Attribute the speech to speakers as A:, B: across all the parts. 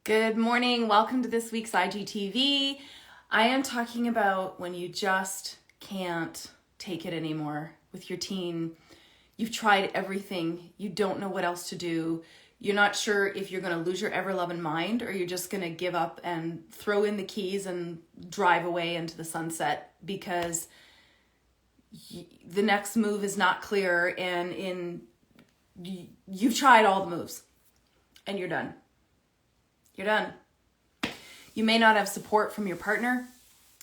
A: Good morning. Welcome to this week's IGTV. I am talking about when you just can't take it anymore with your teen. You've tried everything. You don't know what else to do. You're not sure if you're going to lose your ever-loving mind or you're just going to give up and throw in the keys and drive away into the sunset because the next move is not clear and you've tried all the moves and you're done. You're done. You may not have support from your partner.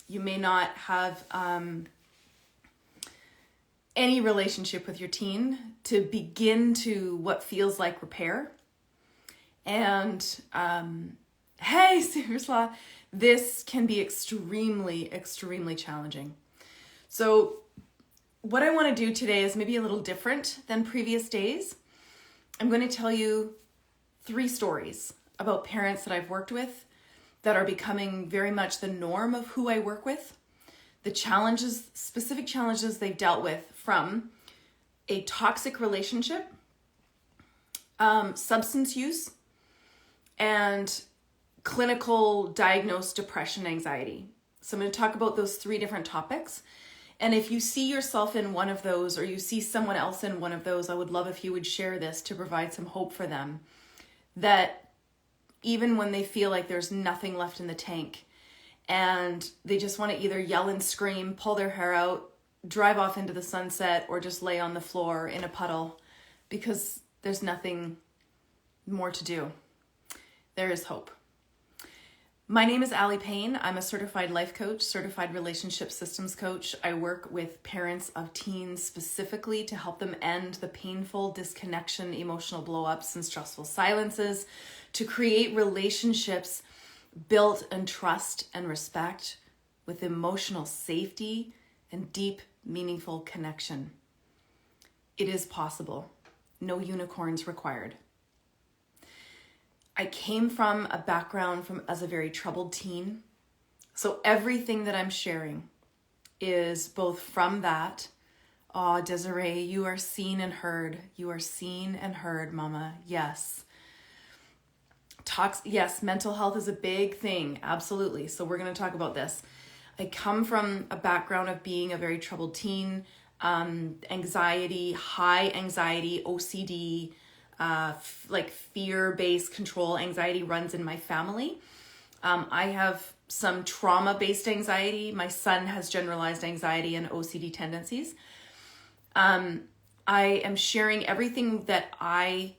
A: You may not have any relationship with your teen to begin to what feels like repair. And hey, seriously, this can be extremely, extremely challenging. So what I want to do today is maybe a little different than previous days. I'm going to tell you 3 stories about parents that I've worked with that are becoming very much the norm of who I work with, the challenges, specific challenges they've dealt with from a toxic relationship, substance use, and clinical diagnosed depression, anxiety. So I'm going to talk about those 3 different topics. And if you see yourself in one of those or you see someone else in one of those, I would love if you would share this to provide some hope for them that even when they feel like there's nothing left in the tank and they just want to either yell and scream, pull their hair out, drive off into the sunset, or just lay on the floor in a puddle because there's nothing more to do. There is hope. My name is Allie Payne. I'm a certified life coach, certified relationship systems coach. I work with parents of teens specifically to help them end the painful disconnection, emotional blow-ups, and stressful silences, to create relationships built in trust and respect with emotional safety and deep, meaningful connection. It is possible. No unicorns required. I came from a background as a very troubled teen. So everything that I'm sharing is both from that. Oh, Desiree, you are seen and heard. You are seen and heard, Mama. Yes. Yes, mental health is a big thing. Absolutely. So we're going to talk about this. I come from a background of being a very troubled teen, anxiety, high anxiety, OCD, like fear-based control anxiety runs in my family. I have some trauma-based anxiety. My son has generalized anxiety and OCD tendencies. I am sharing everything that I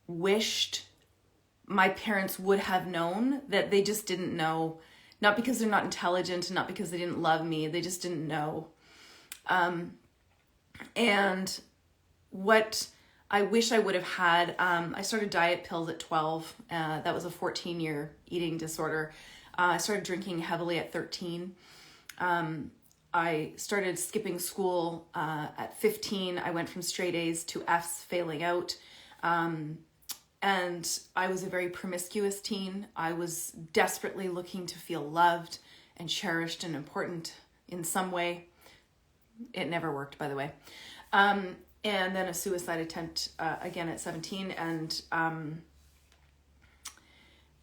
A: wished my parents would have known that they just didn't know, not because they're not intelligent and not because they didn't love me, they just didn't know. And what I wish I would have had, I started diet pills at 12. That was a 14-year eating disorder. I started drinking heavily at 13. I started skipping school at 15. I went from straight A's to F's, failing out. And I was a very promiscuous teen. I was desperately looking to feel loved and cherished and important in some way. It never worked, by the way. And then a suicide attempt again at 17, and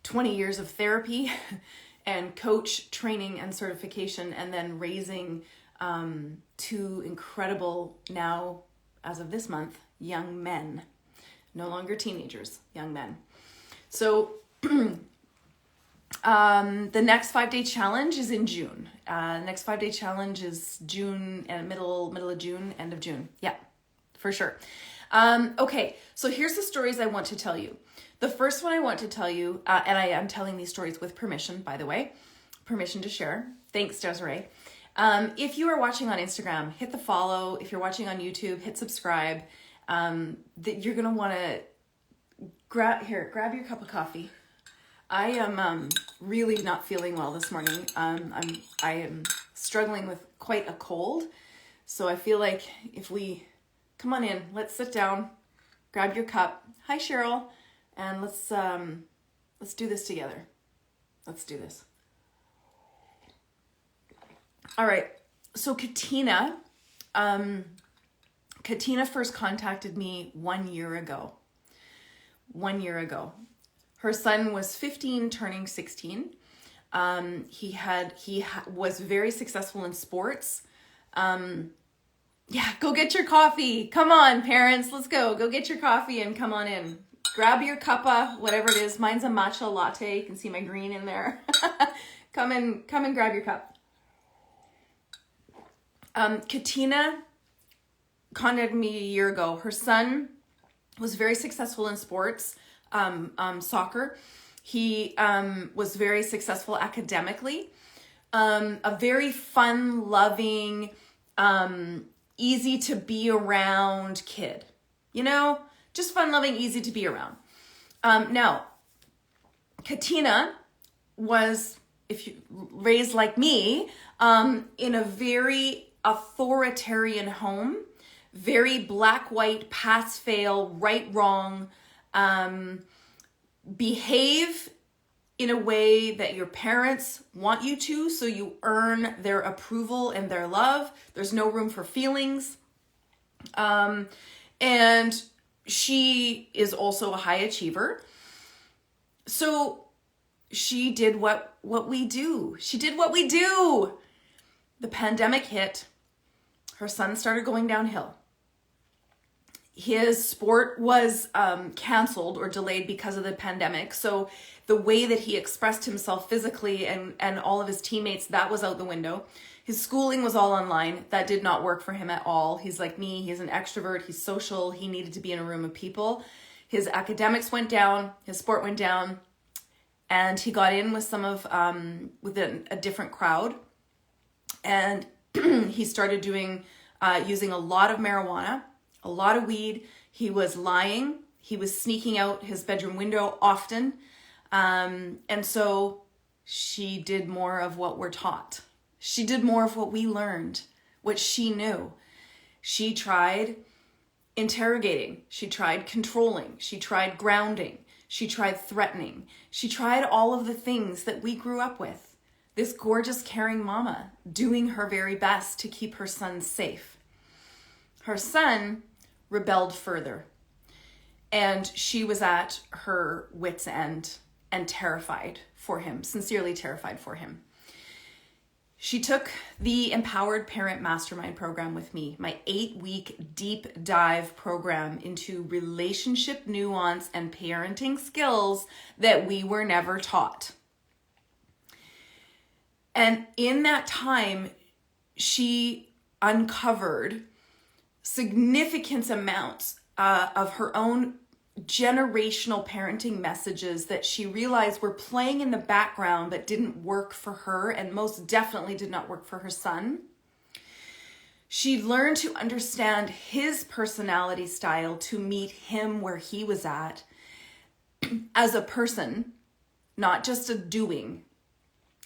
A: 20 years of therapy and coach training and certification, and then raising 2 incredible, now as of this month, young men. No longer teenagers, young men. So the next 5-day challenge is in June. The next 5-day challenge is June, and middle of June, end of June. Yeah, for sure. Okay, so here's the stories I want to tell you. The first one I want to tell you, and I am telling these stories with permission, by the way, permission to share. Thanks, Desiree. If you are watching on Instagram, hit the follow. If you're watching on YouTube, hit subscribe. That you're going to want to grab your cup of coffee. I am really not feeling well this morning. I am struggling with quite a cold. So I feel like if we come on in, let's sit down, grab your cup. Hi, Cheryl. And let's do this together. Let's do this. All right. So Katina first contacted me 1 year ago. Her son was 15, turning 16. He was very successful in sports. Yeah, go get your coffee. Come on, parents, let's go. Go get your coffee and come on in. Grab your cuppa, whatever it is. Mine's a matcha latte. You can see my green in there. Come and grab your cup. Katina contacted me a year ago. Her son was very successful in sports, soccer. He was very successful academically. A very fun, loving, easy to be around kid. You know, just fun, loving, easy to be around. Now, Katina was, if you raised like me, in a very authoritarian home, very black, white, pass, fail, right, wrong, behave in a way that your parents want you to, so you earn their approval and their love. There's no room for feelings. And she is also a high achiever. So she did what we do. She did what we do. The pandemic hit. Her son started going downhill. His sport was canceled or delayed because of the pandemic. So the way that he expressed himself physically and all of his teammates, that was out the window. His schooling was all online. That did not work for him at all. He's like me. He's an extrovert. He's social. He needed to be in a room of people. His academics went down. His sport went down. And he got in with some of, with a different crowd. And he started using a lot of marijuana, a lot of weed. He was lying. He was sneaking out his bedroom window often. And so she did more of what we're taught. She did more of what we learned, what she knew. She tried interrogating. She tried controlling. She tried grounding. She tried threatening. She tried all of the things that we grew up with. This gorgeous, caring mama doing her very best to keep her son safe. Her son rebelled further, and she was at her wit's end and terrified for him, sincerely terrified for him. She took the Empowered Parent Mastermind program with me, my 8-week deep dive program into relationship nuance and parenting skills that we were never taught. And in that time, she uncovered significant amounts of her own generational parenting messages that she realized were playing in the background but didn't work for her, and most definitely did not work for her son. She learned to understand his personality style to meet him where he was at as a person, not just a doing,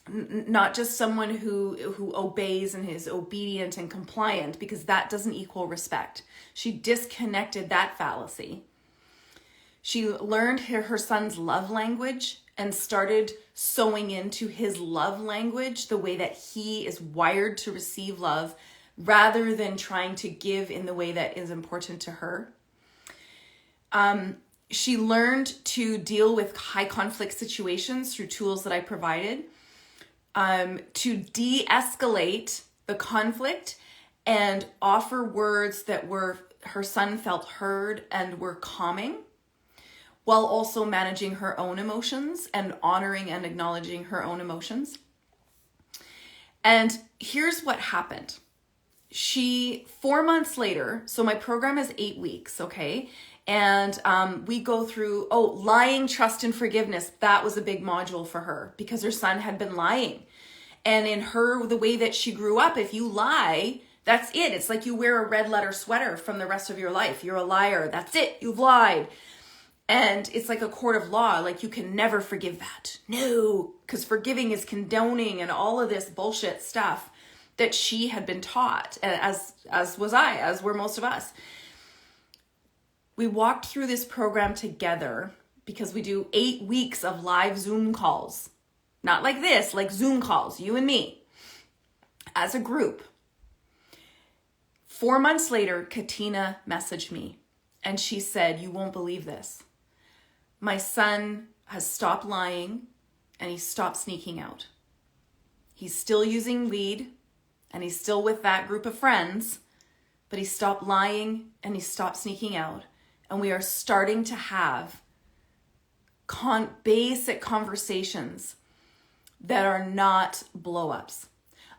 A: not just someone who obeys and is obedient and compliant, because that doesn't equal respect. She disconnected that fallacy. She learned her son's love language and started sewing into his love language the way that he is wired to receive love, rather than trying to give in the way that is important to her. She learned to deal with high conflict situations through tools that I provided, to de-escalate the conflict and offer words that her son felt heard and were calming, while also managing her own emotions and honoring and acknowledging her own emotions. And here's what happened. 4 months later, so my program is 8 weeks, okay? And we go through, lying, trust, and forgiveness. That was a big module for her because her son had been lying. And in her, the way that she grew up, if you lie, that's it. It's like you wear a red letter sweater from the rest of your life. You're a liar. That's it. You've lied. And it's like a court of law. Like, you can never forgive that. No, because forgiving is condoning and all of this bullshit stuff that she had been taught, as was I, as were most of us. We walked through this program together because we do 8 weeks of live Zoom calls. Not like this, like Zoom calls, you and me, as a group. 4 months later, Katina messaged me and she said, "You won't believe this. My son has stopped lying and he stopped sneaking out. He's still using weed and he's still with that group of friends, but he stopped lying and he stopped sneaking out. And we are starting to have basic conversations that are not blow-ups.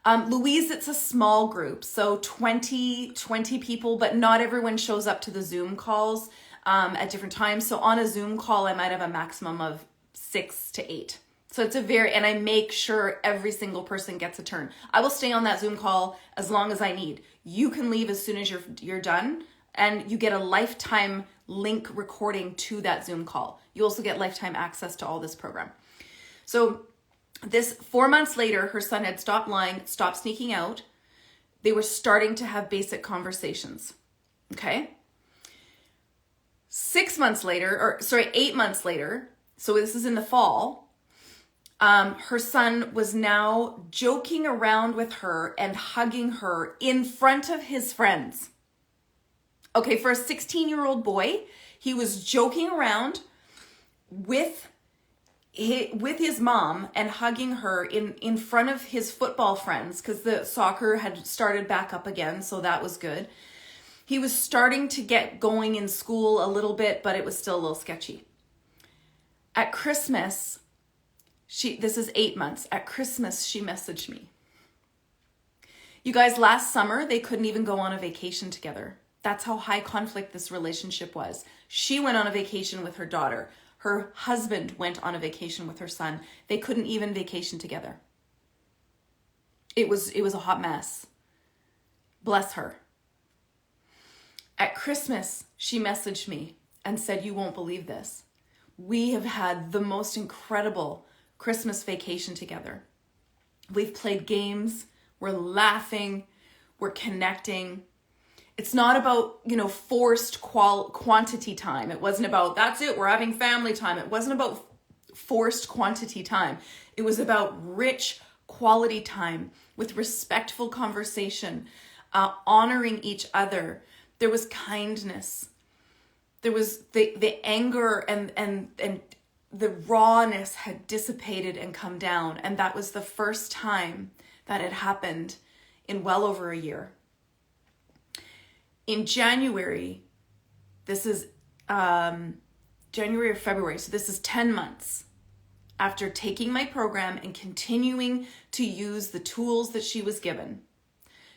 A: Louise, it's a small group, so 20 people, but not everyone shows up to the Zoom calls at different times. So on a Zoom call, I might have a maximum of 6 to 8. So it's and I make sure every single person gets a turn. I will stay on that Zoom call as long as I need. You can leave as soon as you're done, and you get a lifetime link recording to that Zoom call. You also get lifetime access to all this program. So this 4 months later, her son had stopped lying, stopped sneaking out. They were starting to have basic conversations. Okay. 8 months later, so this is in the fall, her son was now joking around with her and hugging her in front of his friends. Okay, for a 16-year-old boy, he was joking around with his mom and hugging her in front of his football friends because the soccer had started back up again, so that was good. He was starting to get going in school a little bit, but it was still a little sketchy. At Christmas, this is 8 months. At Christmas, she messaged me. You guys, last summer, they couldn't even go on a vacation together. That's how high conflict this relationship was. She went on a vacation with her daughter. Her husband went on a vacation with her son. They couldn't even vacation together. It was a hot mess. Bless her. At Christmas, she messaged me and said, "You won't believe this. We have had the most incredible Christmas vacation together. We've played games, we're laughing, we're connecting. It's not about, forced quantity time. It wasn't about, that's it, we're having family time. It wasn't about forced quantity time. It was about rich quality time with respectful conversation, honoring each other. There was kindness. There was the anger and the rawness had dissipated and come down. And that was the first time that it happened in well over a year. In January, this is January or February, so this is 10 months after taking my program and continuing to use the tools that she was given.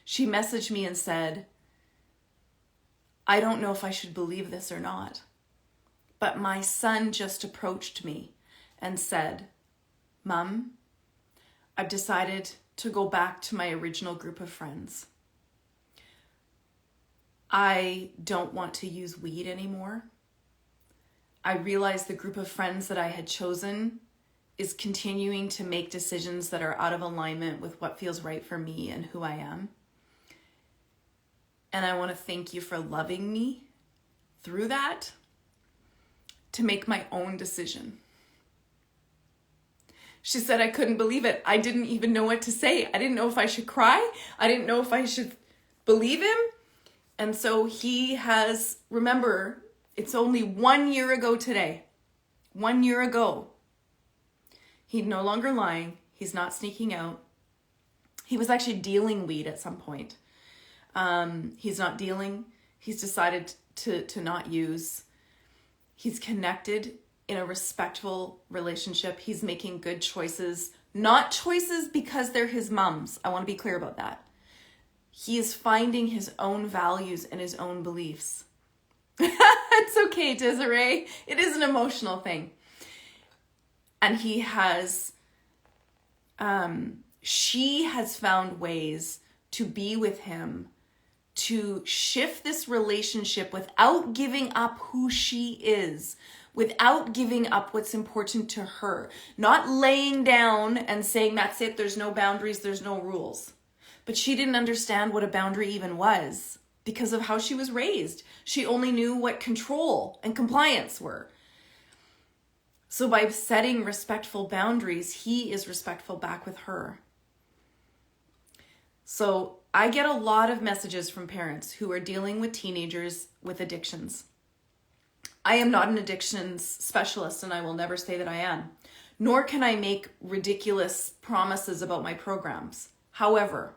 A: She messaged me and said, "I don't know if I should believe this or not, but my son just approached me and said, 'Mom, I've decided to go back to my original group of friends. I don't want to use weed anymore. I realize the group of friends that I had chosen is continuing to make decisions that are out of alignment with what feels right for me and who I am. And I want to thank you for loving me through that to make my own decision.'" She said, "I couldn't believe it. I didn't even know what to say. I didn't know if I should cry. I didn't know if I should believe him." And so he has, remember, it's only 1 year ago today. 1 year ago. He's no longer lying. He's not sneaking out. He was actually dealing weed at some point. He's not dealing. He's decided to not use. He's connected in a respectful relationship. He's making good choices. Not choices because they're his mom's. I want to be clear about that. He is finding his own values and his own beliefs. It's okay, Desiree. It is an emotional thing. And he has, she has found ways to be with him, to shift this relationship without giving up who she is, without giving up what's important to her, not laying down and saying, "That's it, there's no boundaries, there's no rules." But she didn't understand what a boundary even was because of how she was raised. She only knew what control and compliance were. So by setting respectful boundaries, he is respectful back with her. So I get a lot of messages from parents who are dealing with teenagers with addictions. I am not an addictions specialist, and I will never say that I am. Nor can I make ridiculous promises about my programs. However,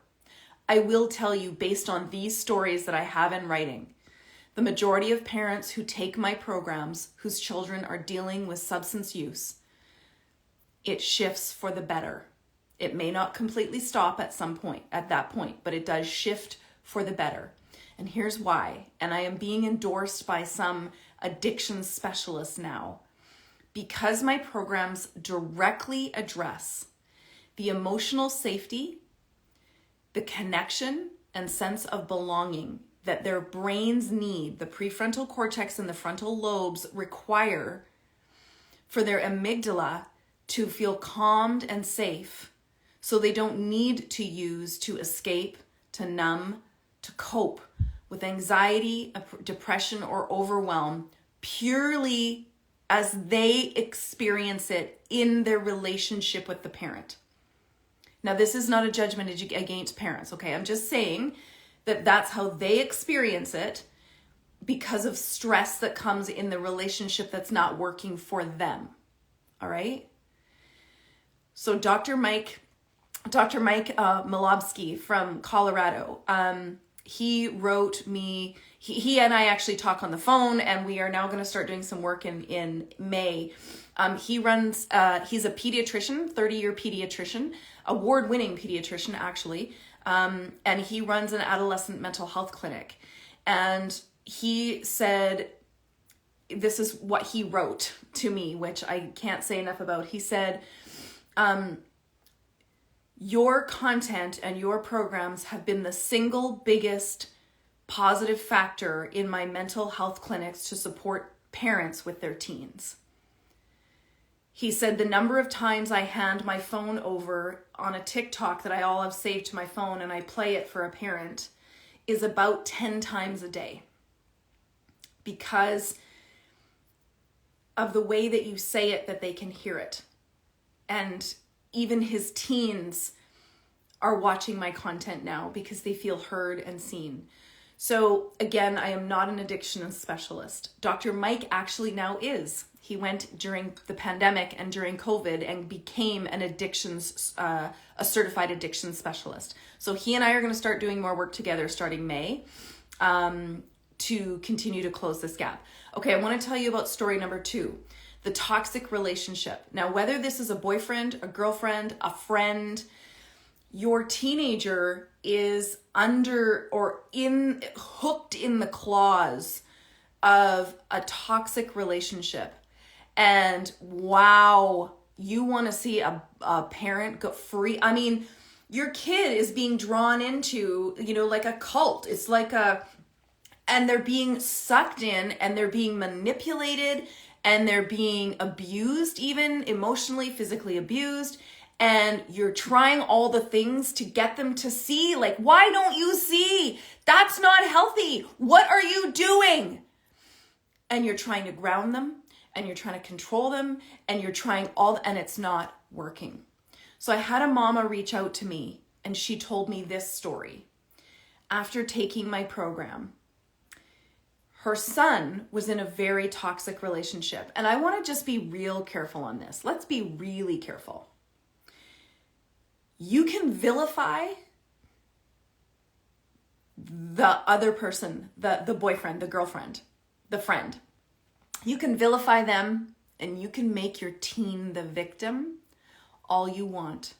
A: I will tell you, based on these stories that I have in writing, the majority of parents who take my programs whose children are dealing with substance use, it shifts for the better. It may not completely stop at that point, but it does shift for the better. And here's why. And I am being endorsed by some addiction specialists now. Because my programs directly address the emotional safety, the connection and sense of belonging that their brains need, the prefrontal cortex and the frontal lobes require for their amygdala to feel calmed and safe, so they don't need to use to escape, to numb, to cope with anxiety, depression, or overwhelm purely as they experience it in their relationship with the parent. Now, this is not a judgment against parents, okay? I'm just saying that that's how they experience it because of stress that comes in the relationship that's not working for them, all right? So Dr. Mike Malobsky from Colorado, he wrote me, he and I actually talk on the phone, and we are now going to start doing some work in May. He's a pediatrician, 30-year pediatrician, award-winning pediatrician actually, and he runs an adolescent mental health clinic. And he said, this is what he wrote to me, which I can't say enough about. He said, your content and your programs have been the single biggest positive factor in my mental health clinics to support parents with their teens. He said, the number of times I hand my phone over on a TikTok that I all have saved to my phone and I play it for a parent is about 10 times a day, because of the way that you say it, that they can hear it. And even his teens are watching my content now because they feel heard and seen. So again, I am not an addiction specialist. Dr. Mike actually now is. He went during the pandemic and during COVID and became a certified addiction specialist. So he and I are going to start doing more work together starting May to continue to close this gap. Okay, I want to tell you about story number 2, the toxic relationship. Now, whether this is a boyfriend, a girlfriend, a friend, your teenager is hooked in the claws of a toxic relationship. And wow, you want to see a parent go free. I mean, your kid is being drawn into, like a cult. It's like and they're being sucked in and they're being manipulated and they're being abused, even emotionally, physically abused. And you're trying all the things to get them to see, like, why don't you see? That's not healthy. What are you doing? And you're trying to ground them and you're trying to control them and you're trying and it's not working. So I had a mama reach out to me and she told me this story. After taking my program, her son was in a very toxic relationship. And I want to just be real careful on this. Let's be really careful. You can vilify the other person, the boyfriend, the girlfriend, the friend. You can vilify them and you can make your teen the victim all you want.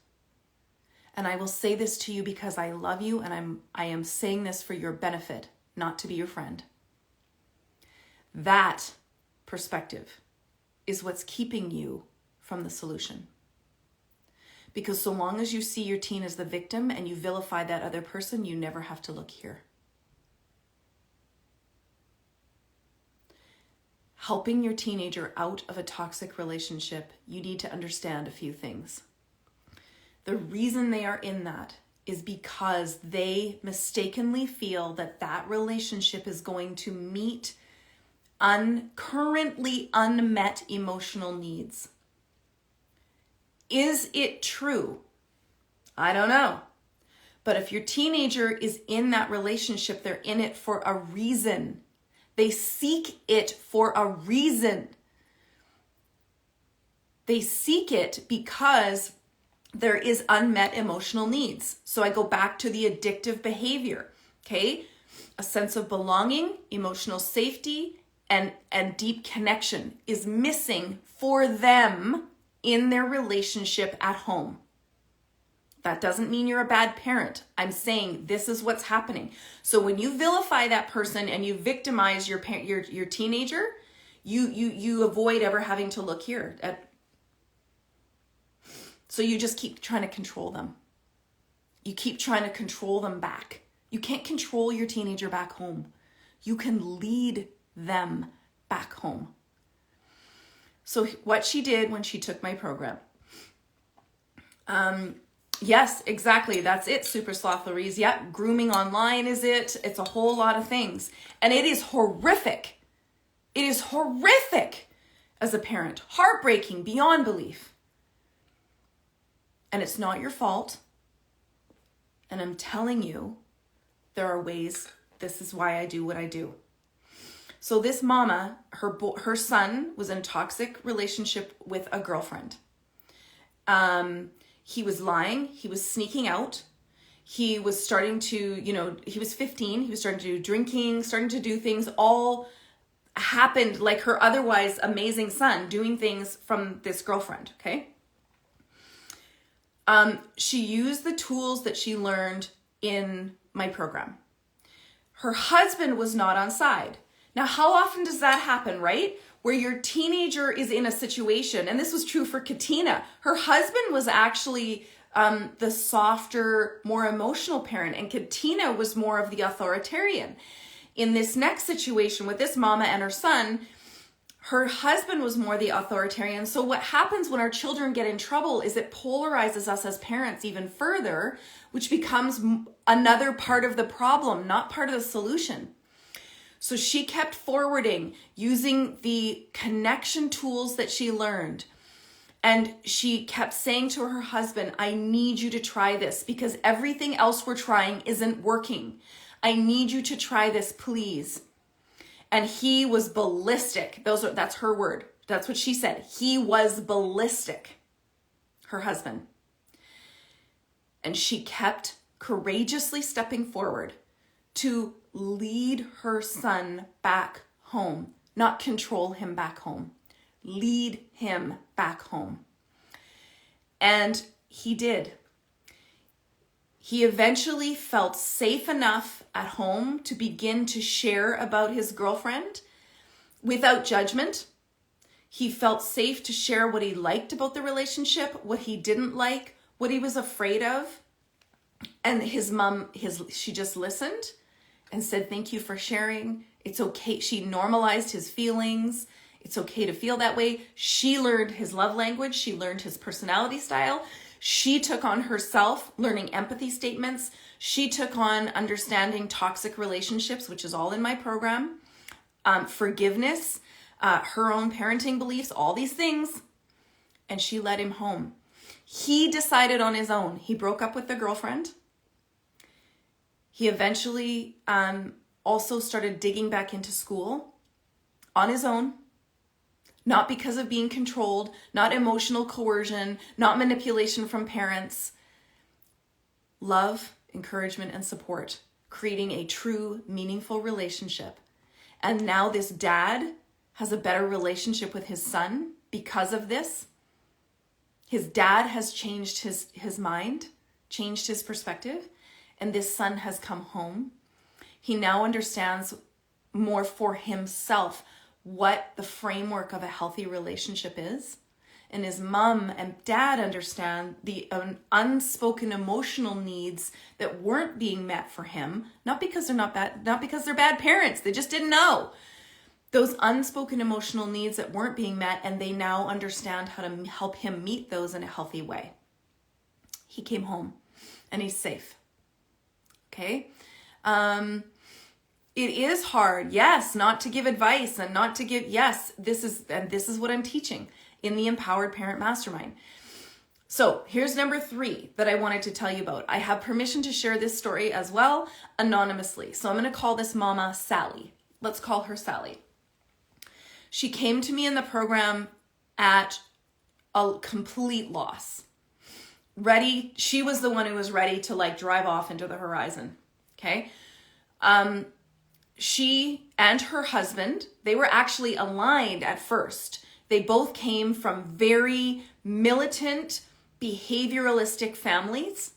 A: And I will say this to you because I love you and I am saying this for your benefit, not to be your friend. That perspective is what's keeping you from the solution. Because so long as you see your teen as the victim and you vilify that other person, you never have to look here. Helping your teenager out of a toxic relationship, you need to understand a few things. The reason they are in that is because they mistakenly feel that that relationship is going to meet currently unmet emotional needs. Is it true? I don't know. But if your teenager is in that relationship, they're in it for a reason. They seek it for a reason. They seek it because there is unmet emotional needs. So I go back to the addictive behavior, okay? A sense of belonging, emotional safety, and deep connection is missing for them in their relationship at home. That doesn't mean you're a bad parent. I'm saying this is what's happening. So when you vilify that person and you victimize your teenager, you avoid ever having to look here. So you just keep trying to control them. You keep trying to control them back. You can't control your teenager back home. You can lead them back home. So what she did when she took my program, yes, exactly. That's it. Super sloth Louise. Yep. Grooming online is it. It's a whole lot of things. And it is horrific. It is horrific as a parent. Heartbreaking beyond belief. And it's not your fault. And I'm telling you, there are ways. This is why I do what I do. So this mama, her son was in a toxic relationship with a girlfriend. He was lying. He was sneaking out. He was starting to, he was 15. He was starting to do drinking, starting to do things, all happened like her otherwise amazing son doing things from this girlfriend, okay? She used the tools that she learned in my program. Her husband was not on side. Now, how often does that happen, right? Where your teenager is in a situation, and this was true for Katina. Her husband was actually the softer, more emotional parent, and Katina was more of the authoritarian. In this next situation with this mama and her son, her husband was more the authoritarian. So what happens when our children get in trouble is it polarizes us as parents even further, which becomes another part of the problem, not part of the solution. So she kept forwarding using the connection tools that she learned. And she kept saying to her husband, I need you to try this because everything else we're trying isn't working. I need you to try this, please. And he was ballistic. That's her word. That's what she said. He was ballistic, her husband. And she kept courageously stepping forward to lead her son back home, not control him back home. Lead him back home. And he did. He eventually felt safe enough at home to begin to share about his girlfriend without judgment. He felt safe to share what he liked about the relationship, what he didn't like, what he was afraid of. And his mom, she just listened and said, thank you for sharing. It's okay. She normalized his feelings. It's okay to feel that way. She learned his love language. She learned his personality style. She took on herself learning empathy statements. She took on understanding toxic relationships, which is all in my program. Forgiveness, her own parenting beliefs, all these things. And she led him home. He decided on his own. He broke up with the girlfriend. He eventually also started digging back into school on his own. Not because of being controlled, not emotional coercion, not manipulation from parents. Love, encouragement, and support, creating a true, meaningful relationship. And now this dad has a better relationship with his son because of this. His dad has changed his mind, changed his perspective, and this son has come home. He now understands more for himself what the framework of a healthy relationship is. And his mom and dad understand the unspoken emotional needs that weren't being met for him, not because they're bad parents. They just didn't know. Those unspoken emotional needs that weren't being met, and they now understand how to help him meet those in a healthy way. He came home and he's safe. Okay? It is hard, yes, not to give advice and not to give, yes, this is what I'm teaching in the Empowered Parent Mastermind. So here's number 3 that I wanted to tell you about. I have permission to share this story as well anonymously. So I'm going to call this Mama Sally. let's call her Sally. She came to me in the program at a complete loss. Ready, she was the one who was ready to like drive off into the horizon. Okay. She and her husband, they were actually aligned at first. They both came from very militant, behavioralistic families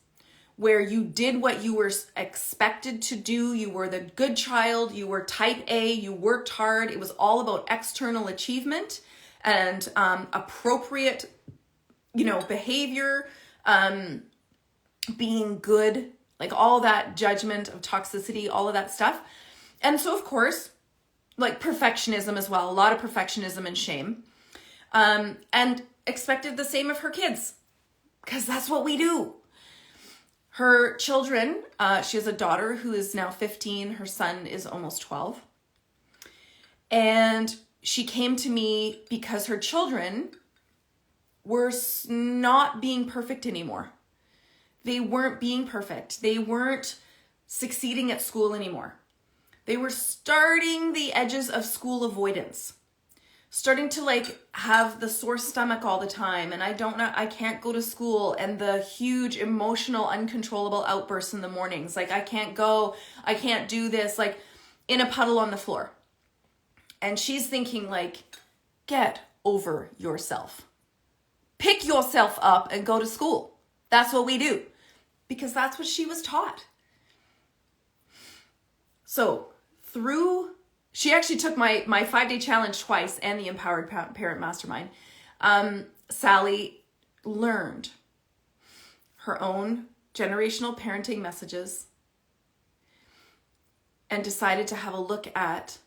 A: where you did what you were expected to do. You were the good child. You were type A. You worked hard. It was all about external achievement and appropriate, behavior, being good, like all that judgment of toxicity, all of that stuff. And so, of course, like perfectionism as well, a lot of perfectionism and shame, and expected the same of her kids because that's what we do. Her children, she has a daughter who is now 15. Her son is almost 12. And she came to me because her children were not being perfect anymore. They weren't being perfect. They weren't succeeding at school anymore. They were starting the edges of school avoidance, starting to like have the sore stomach all the time. And I can't go to school, and the huge emotional, uncontrollable outbursts in the mornings. Like, I can't go, I can't do this, like in a puddle on the floor. And she's thinking like, get over yourself. Pick yourself up and go to school. That's what we do. Because that's what she was taught. So she actually took my 5-day challenge twice and the Empowered Parent Mastermind. Sally learned her own generational parenting messages and decided to have a look at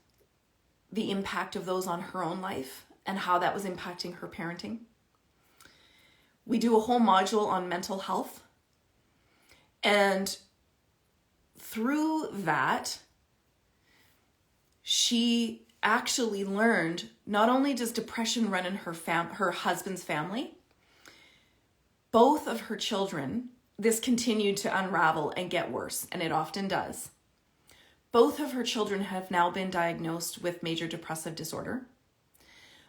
A: the impact of those on her own life and how that was impacting her parenting. We do a whole module on mental health. And through that, she actually learned not only does depression run in her husband's family, both of her children, this continued to unravel and get worse, and it often does. Both of her children have now been diagnosed with major depressive disorder.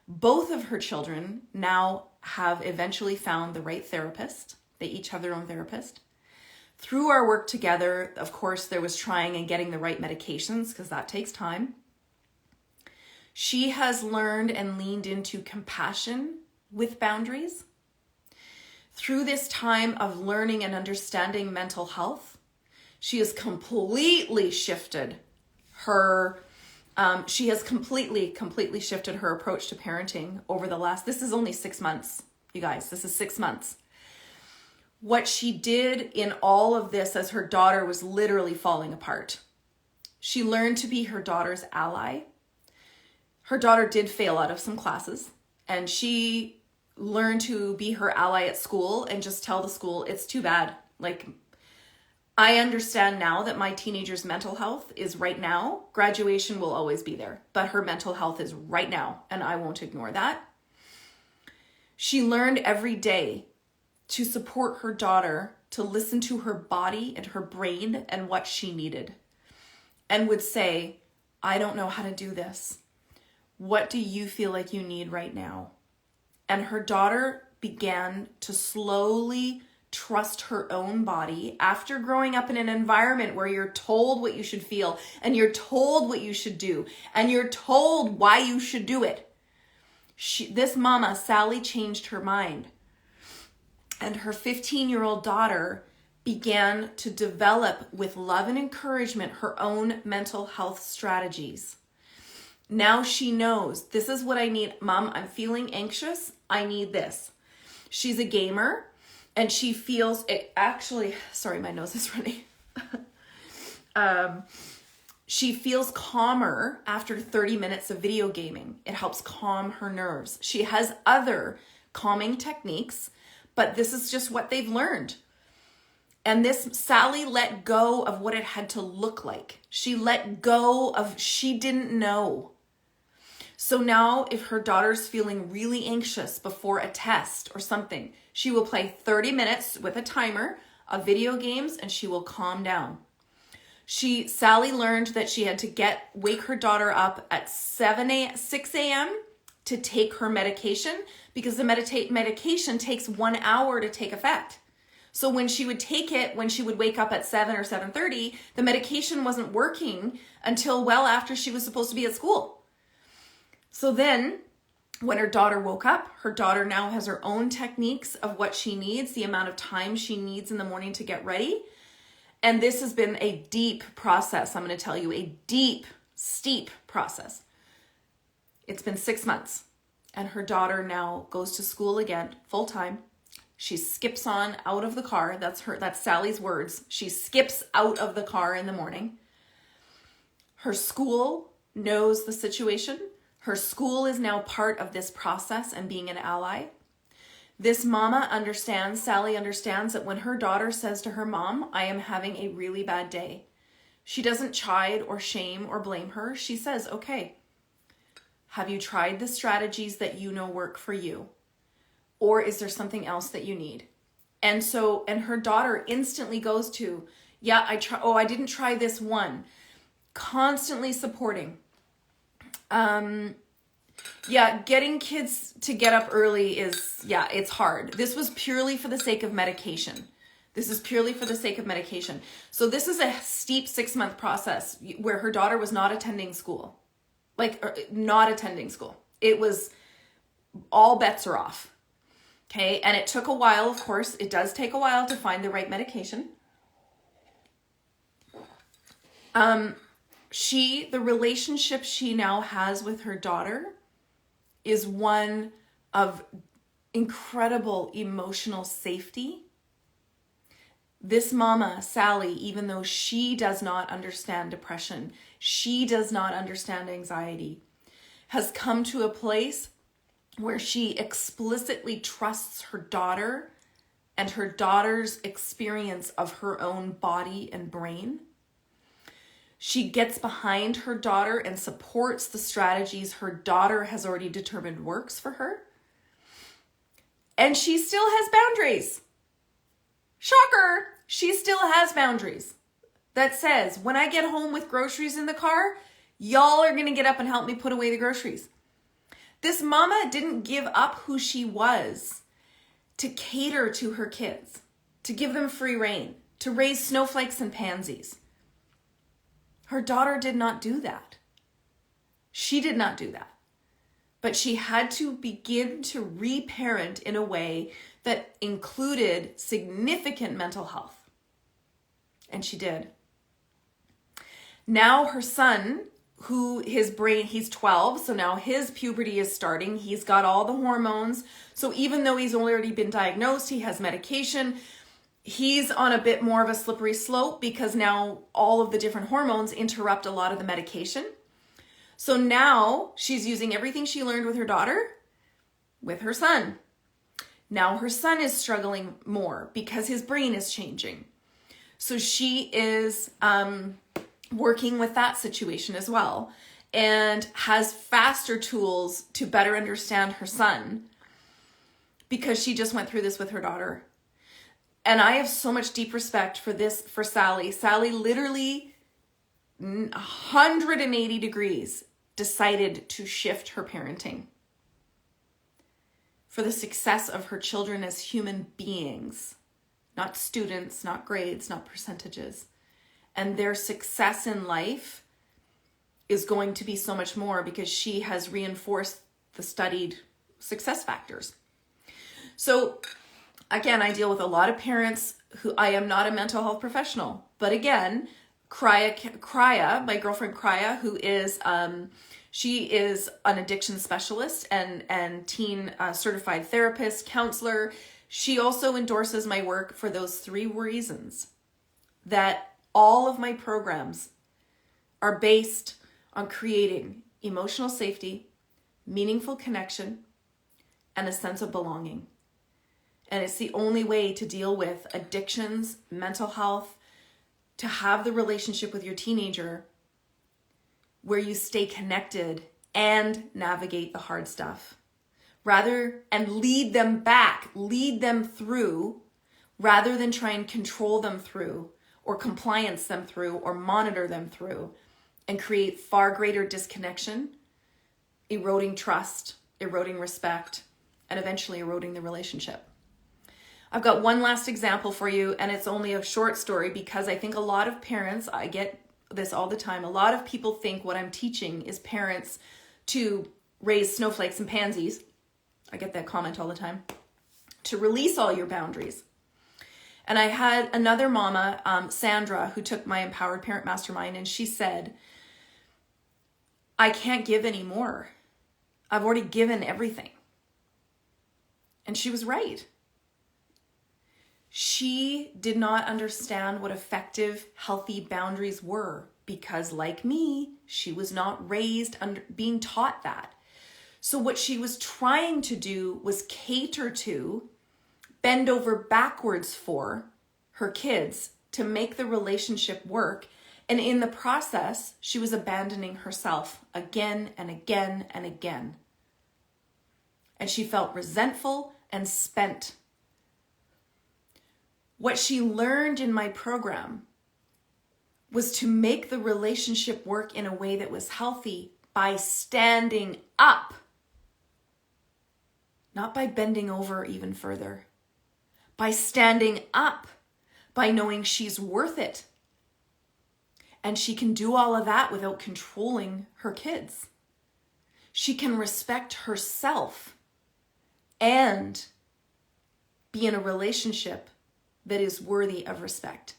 A: Both of her children now have eventually found the right therapist. They each have their own therapist. Through our work together, of course, there was trying and getting the right medications because that takes time. She has learned and leaned into compassion with boundaries. Through this time of learning and understanding mental health, she has completely shifted her shifted her approach to parenting over this is only 6 months, you guys, this is 6 months. What she did in all of this as her daughter was literally falling apart. She learned to be her daughter's ally. Her daughter did fail out of some classes, and she learned to be her ally at school and just tell the school, it's too bad. Like, I understand now that my teenager's mental health is right now. Graduation will always be there, but her mental health is right now, and I won't ignore that. She learned every day to support her daughter, to listen to her body and her brain and what she needed, and would say, I don't know how to do this. What do you feel like you need right now? And her daughter began to slowly trust her own body after growing up in an environment where you're told what you should feel and you're told what you should do and you're told why you should do it. This mama, Sally, changed her mind. And her 15-year-old daughter began to develop with love and encouragement her own mental health strategies. Now she knows, this is what I need. Mom, I'm feeling anxious. I need this. She's a gamer and she feels it actually, sorry, my nose is running. She feels calmer after 30 minutes of video gaming. It helps calm her nerves. She has other calming techniques, but this is just what they've learned. And this Sally let go of what it had to look like. She let go of, she didn't know. So now if her daughter's feeling really anxious before a test or something, she will play 30 minutes with a timer of video games and she will calm down. Sally learned that she had to wake her daughter up at 6 a.m. to take her medication, because the medication takes 1 hour to take effect. So when she would take it, when she would wake up at 7 or 7:30, the medication wasn't working until well after she was supposed to be at school. So then when her daughter woke up, her daughter now has her own techniques of what she needs, the amount of time she needs in the morning to get ready. And this has been a deep process. I'm going to tell you, a deep, steep process. It's been 6 months, and her daughter now goes to school again, full time. She skips on out of the car. That's Sally's words. She skips out of the car in the morning. Her school knows the situation. Her school is now part of this process and being an ally. This mama understands, Sally understands, that when her daughter says to her mom, I am having a really bad day, she doesn't chide or shame or blame her. She says, okay, have you tried the strategies that you know work for you? Or is there something else that you need? And her daughter instantly goes to, yeah, I didn't try this one. Constantly supporting. Getting kids to get up early it's hard. This was purely for the sake of medication. So this is a steep 6-month process where her daughter was not attending school. It was, all bets are off. Okay. And it took a while, of course, it does take a while to find the right medication. The relationship she now has with her daughter is one of incredible emotional safety. This mama, Sally, even though she does not understand depression, she does not understand anxiety, has come to a place where she explicitly trusts her daughter and her daughter's experience of her own body and brain. She gets behind her daughter and supports the strategies her daughter has already determined works for her. And she still has boundaries. Shocker! She still has boundaries that says, when I get home with groceries in the car, y'all are going to get up and help me put away the groceries. This mama didn't give up who she was to cater to her kids, to give them free rein, to raise snowflakes and pansies. Her daughter did not do that. She did not do that. But she had to begin to reparent in a way that included significant mental health. And she did. Now her son, he's 12, so now his puberty is starting. He's got all the hormones. So even though he's already been diagnosed, he has medication, he's on a bit more of a slippery slope because now all of the different hormones interrupt a lot of the medication. So now she's using everything she learned with her daughter with her son. Now her son is struggling more because his brain is changing. So she is working with that situation as well and has faster tools to better understand her son because she just went through this with her daughter. And I have so much deep respect for Sally. Sally literally 180 degrees decided to shift her parenting for the success of her children as human beings, not students, not grades, not percentages. And their success in life is going to be so much more because she has reinforced the studied success factors. So again, I deal with a lot of parents who, I am not a mental health professional, but again, Krya, my girlfriend Krya, who is, she is an addiction specialist and teen certified therapist, counselor. She also endorses my work for those 3 reasons, that all of my programs are based on creating emotional safety, meaningful connection, and a sense of belonging. And it's the only way to deal with addictions, mental health, to have the relationship with your teenager where you stay connected and navigate the hard stuff. And lead them through, rather than try and control them through or compliance them through or monitor them through, and create far greater disconnection, eroding trust, eroding respect, and eventually eroding the relationship. I've got one last example for you, and it's only a short story because I think a lot of parents, I get this all the time, a lot of people think what I'm teaching is parents to raise snowflakes and pansies. I get that comment all the time. To release all your boundaries. And I had another mama, Sandra, who took my Empowered Parent Mastermind, and she said, I can't give anymore. I've already given everything. And she was right. She did not understand what effective, healthy boundaries were because, like me, she was not raised being taught that. So what she was trying to do was cater to, bend over backwards for her kids to make the relationship work. And in the process, she was abandoning herself again and again and again. And she felt resentful and spent. What she learned in my program was to make the relationship work in a way that was healthy by standing up, not by bending over even further, by standing up, by knowing she's worth it. And she can do all of that without controlling her kids. She can respect herself and be in a relationship that is worthy of respect.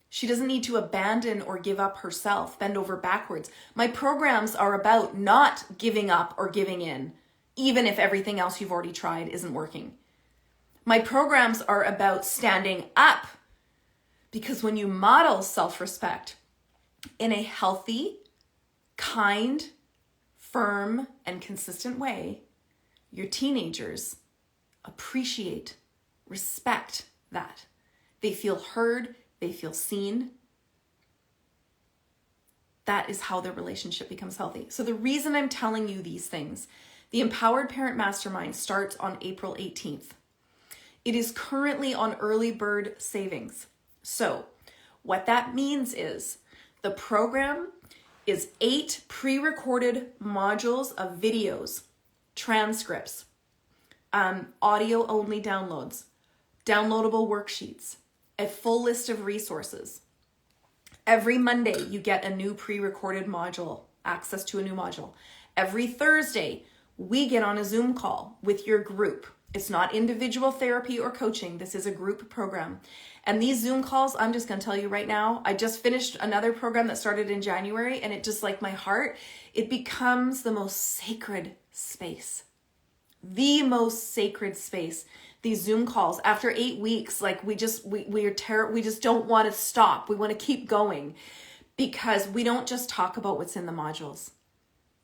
A: She doesn't need to abandon or give up herself, bend over backwards. My programs are about not giving up or giving in, even if everything else you've already tried isn't working. My programs are about standing up, because when you model self-respect in a healthy, kind, firm, and consistent way, your teenagers appreciate, respect that. They feel heard, they feel seen. That is how the relationship becomes healthy. So the reason I'm telling you these things, the Empowered Parent Mastermind starts on April 18th. It is currently on early bird savings. So what that means is the program is 8 pre-recorded modules of videos, transcripts, audio-only downloads, downloadable worksheets, a full list of resources. Every Monday, you get a new pre-recorded module, access to a new module. Every Thursday, we get on a Zoom call with your group. It's not individual therapy or coaching. This is a group program. And these Zoom calls, I'm just going to tell you right now, I just finished another program that started in January, and it just, like my heart, it becomes the most sacred space. The most sacred space. These Zoom calls, after 8 weeks, like we just don't want to stop. We want to keep going because we don't just talk about what's in the modules.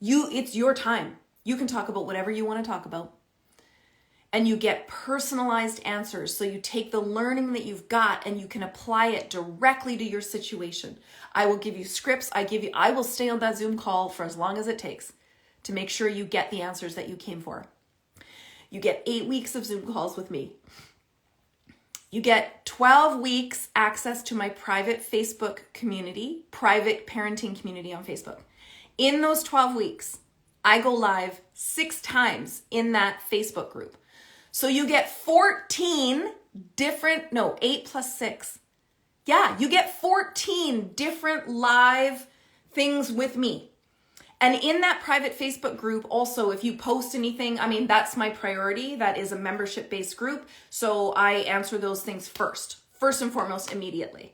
A: It's your time. You can talk about whatever you want to talk about. And you get personalized answers. So you take the learning that you've got and you can apply it directly to your situation. I will give you scripts. I will stay on that Zoom call for as long as it takes to make sure you get the answers that you came for. You get 8 weeks of Zoom calls with me. You get 12 weeks access to my private Facebook community, private parenting community on Facebook. In those 12 weeks, I go live 6 times in that Facebook group. So you get 8 plus 6. Yeah, you get 14 different live things with me. And in that private Facebook group, also, if you post anything, that's my priority. That is a membership-based group. So I answer those things first and foremost, immediately.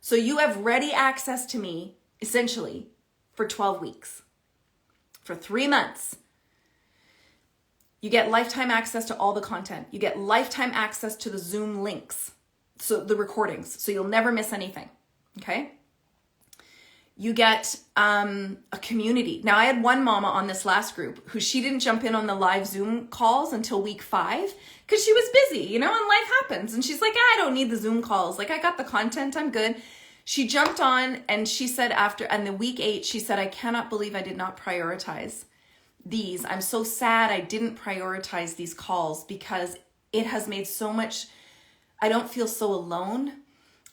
A: So you have ready access to me, essentially, for 12 weeks, for 3 months. You get lifetime access to all the content. You get lifetime access to the Zoom links, so the recordings, so you'll never miss anything, okay? You get a community. Now, I had one mama on this last group who she didn't jump in on the live Zoom calls until week 5 because she was busy, and life happens. And she's like, I don't need the Zoom calls. Like, I got the content, I'm good. She jumped on and she said and the week 8, she said, I cannot believe I did not prioritize these. I'm so sad I didn't prioritize these calls because it has made so much, I don't feel so alone.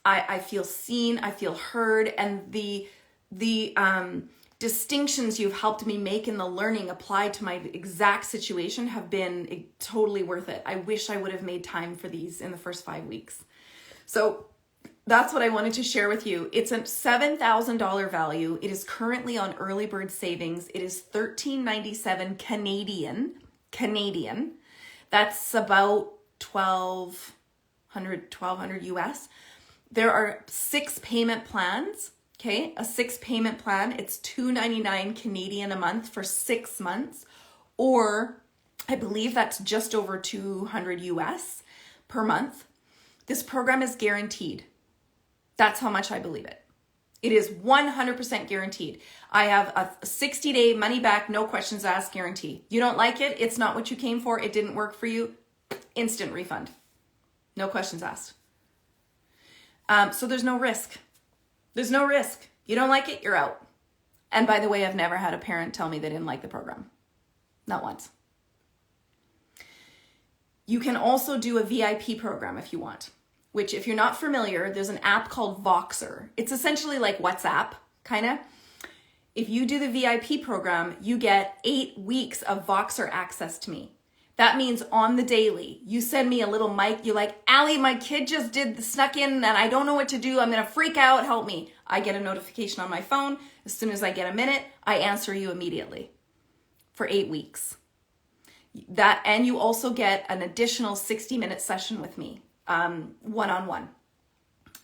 A: I feel seen, I feel heard, and the distinctions you've helped me make in the learning applied to my exact situation have been totally worth it. I wish I would have made time for these in the first 5 weeks. So that's what I wanted to share with you. It's a $7,000 value. It is currently on early bird savings. It is $13.97 Canadian. That's about $1,200 US. There are 6 payment plans. Okay, a 6 payment plan. It's $299 Canadian a month for 6 months, or I believe that's just over $200 US per month. This program is guaranteed. That's how much I believe it. It is 100% guaranteed. I have a 60-day money back, no questions asked guarantee. You don't like it, it's not what you came for, it didn't work for you, instant refund. No questions asked. So there's no risk. There's no risk. You don't like it, you're out. And by the way, I've never had a parent tell me they didn't like the program. Not once. You can also do a VIP program if you want, which if you're not familiar, there's an app called Voxer. It's essentially like WhatsApp, kind of. If you do the VIP program, you get 8 weeks of Voxer access to me. That means on the daily, you send me a little mic. You're like, Allie, my kid just snuck in and I don't know what to do. I'm going to freak out. Help me. I get a notification on my phone. As soon as I get a minute, I answer you immediately for 8 weeks. And you also get an additional 60-minute session with me, one-on-one,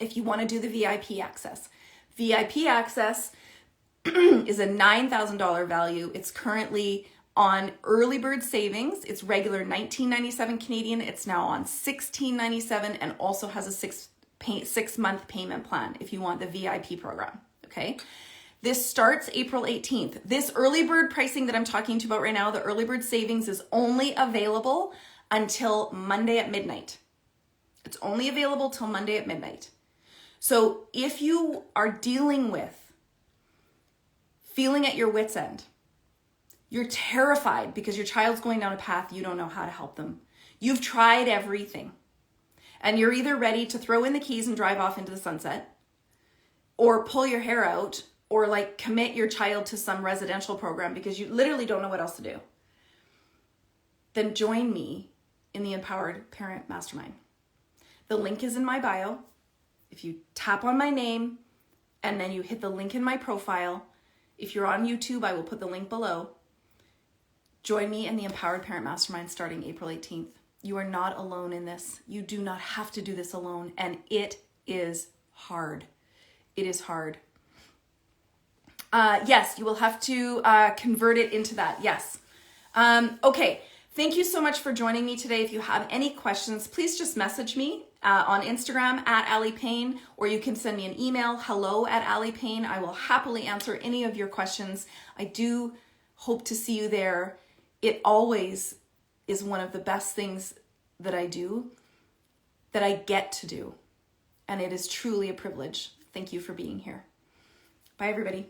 A: if you want to do the VIP access. VIP access is a $9,000 value. It's currently on early bird savings. It's regular $19.97 Canadian. It's now on $16.97 and also has a 6-month payment plan if you want the VIP program, okay? This starts April 18th. This early bird pricing that I'm talking to you about right now, the early bird savings, is only available until Monday at midnight. It's only available till Monday at midnight. So if you are dealing with feeling at your wit's end, you're terrified because your child's going down a path you don't know how to help them. You've tried everything. And you're either ready to throw in the keys and drive off into the sunset, or pull your hair out, or like commit your child to some residential program because you literally don't know what else to do. Then join me in the Empowered Parent Mastermind. The link is in my bio. If you tap on my name and then you hit the link in my profile, if you're on YouTube, I will put the link below. Join me in the Empowered Parent Mastermind starting April 18th. You are not alone in this. You do not have to do this alone. And it is hard. It is hard. Yes, you will have to convert it into that. Yes. Okay. Thank you so much for joining me today. If you have any questions, please just message me on Instagram at Allie Payne, or you can send me an email, hello@AlliePayne. I will happily answer any of your questions. I do hope to see you there. It always is one of the best things that I do, that I get to do. And it is truly a privilege. Thank you for being here. Bye, everybody.